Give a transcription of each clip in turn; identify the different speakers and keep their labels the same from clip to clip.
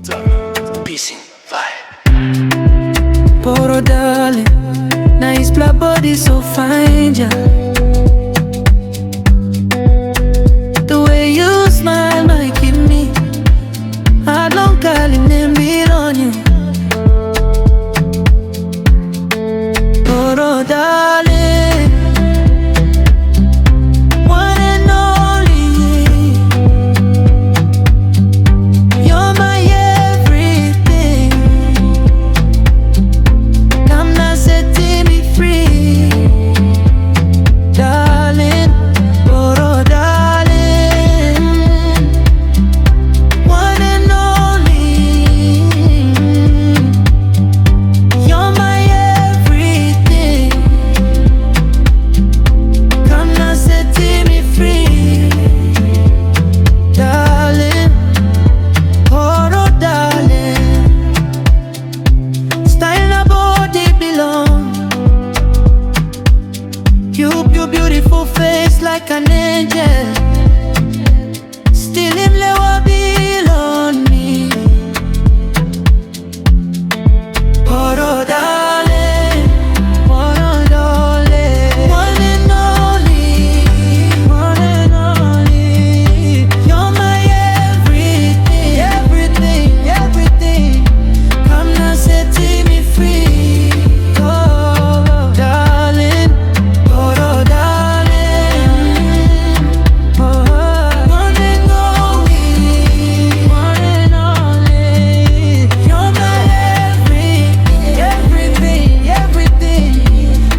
Speaker 1: Tok Pisin Vibe.
Speaker 2: Poro Darling, nice black body so fine, yeah. The way you smile might give me I don't call it name beat on you. Poro Darling, one and only. You're my everything. Come now, setting me free, darling. Poro Darling, one and only. You're my everything. Come now, setting me free, darling. Poro Darling, style and body belong. You beautiful face like an angel. Still him lewa bill on me. Poro Darling, Poro Darling, one and only, one and only. You're my everything, everything, everything. Come now, setting me free, oh darling. Poro Darling, one and only, one and only. You're my everything, everything, everything.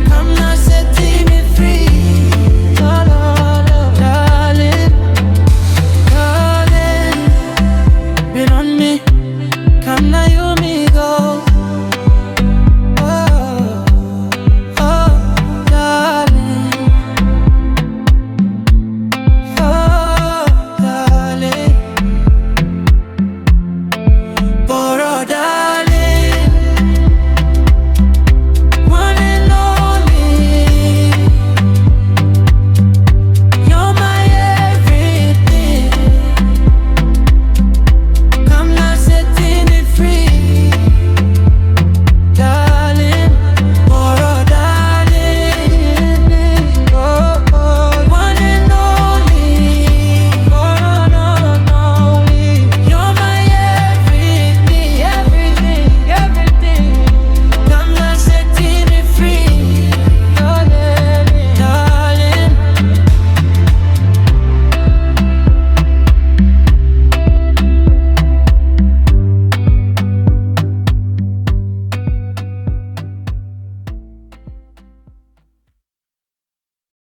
Speaker 2: Come now, setting me free, oh, darling, darling. Been on me, come now, you